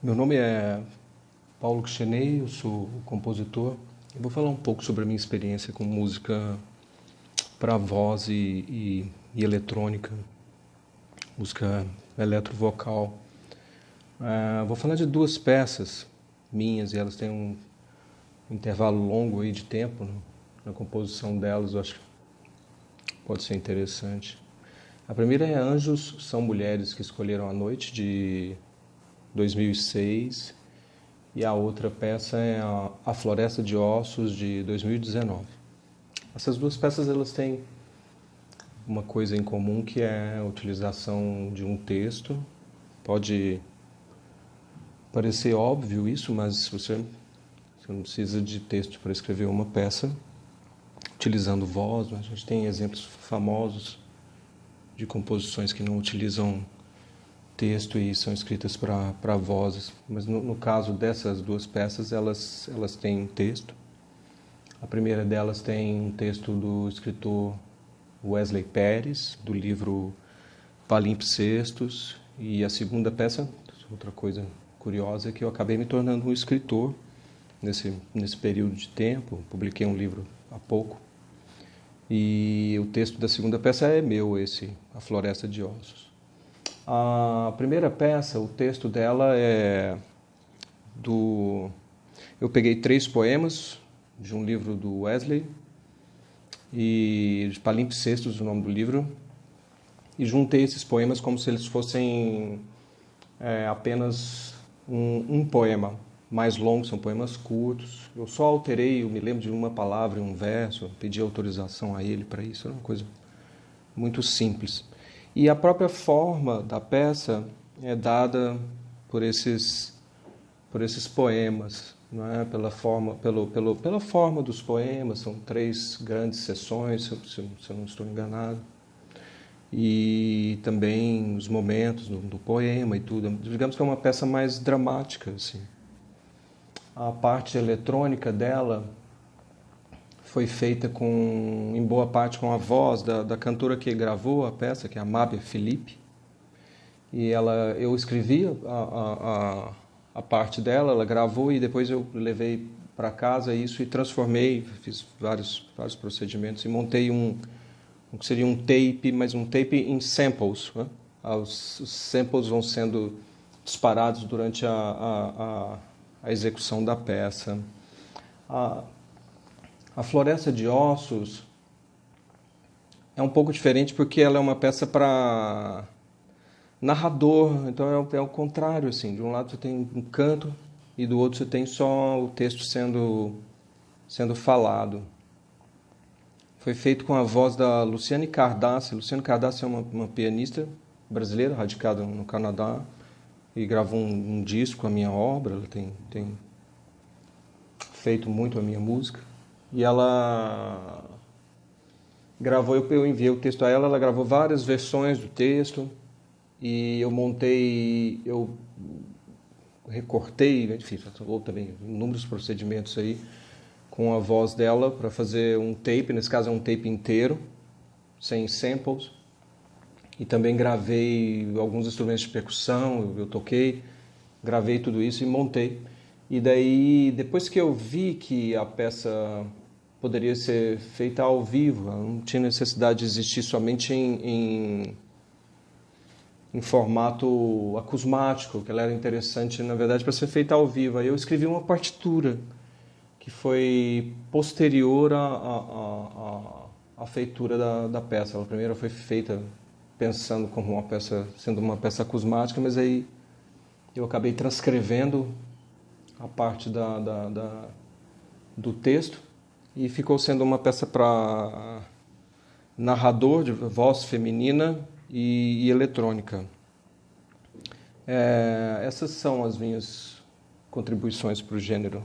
Meu nome é Paulo Kcheney, eu sou compositor. Eu vou falar um pouco sobre a minha experiência com música para voz e eletrônica, música eletrovocal. Vou falar de duas peças minhas e elas têm um intervalo longo aí de tempo na composição delas, eu acho que pode ser interessante. A primeira é Anjos São Mulheres que Escolheram a Noite, de 2006, e a outra peça é A Floresta de Ossos, de 2019. Essas duas peças elas têm uma coisa em comum, que é a utilização de um texto. Pode parecer óbvio isso, mas você não precisa de texto para escrever uma peça utilizando voz. A gente tem exemplos famosos de composições que não utilizam texto e são escritas para vozes, mas no caso dessas duas peças, elas têm texto. A primeira delas tem um texto do escritor Wesley Pérez, do livro Palimpsestos, e a segunda peça, outra coisa curiosa, é que eu acabei me tornando um escritor nesse período de tempo. Publiquei um livro há pouco, e o texto da segunda peça é meu, A Floresta de Ossos. A primeira peça, o texto dela é do... Eu peguei 3 poemas de um livro do Wesley, e de Palimpsestos, o nome do livro, e juntei esses poemas como se eles fossem apenas um poema mais longo, são poemas curtos. Eu só alterei, eu me lembro de uma palavra e um verso, pedi autorização a ele para isso, era uma coisa muito simples. E a própria forma da peça é dada por esses poemas, não é? Pela forma dos poemas. São 3 grandes seções, se eu não estou enganado, e também os momentos do poema e tudo. Digamos que é uma peça mais dramática, assim. A parte eletrônica dela foi feita em boa parte com a voz da cantora que gravou a peça, que é a Mábia Felipe. E eu escrevi a parte dela, ela gravou, e depois eu levei para casa isso e transformei, fiz vários procedimentos e montei o que seria um tape, mas um tape em samples, né? Os samples vão sendo disparados durante a execução da peça. A Floresta de Ossos é um pouco diferente porque ela é uma peça para narrador, então é o contrário, assim. De um lado você tem um canto e do outro você tem só o texto sendo falado. Foi feito com a voz da Luciane Cardassi. Luciane Cardassi é uma pianista brasileira, radicada no Canadá, e gravou um disco com a minha obra. Ela tem feito muito a minha música. E ela gravou, eu enviei o texto a ela, ela gravou várias versões do texto, e eu recortei, enfim, ou também inúmeros procedimentos aí com a voz dela para fazer um tape. Nesse caso é um tape inteiro, sem samples, e também gravei alguns instrumentos de percussão, eu toquei, gravei tudo isso e montei. E daí, depois que eu vi que a peça poderia ser feita ao vivo, ela não tinha necessidade de existir somente em formato acusmático, que ela era interessante, na verdade, para ser feita ao vivo. Aí eu escrevi uma partitura que foi posterior à feitura da peça. Ela primeiro foi feita pensando como sendo uma peça acusmática, mas aí eu acabei transcrevendo a parte do texto, e ficou sendo uma peça para narrador, de voz feminina e eletrônica. Essas são as minhas contribuições para o gênero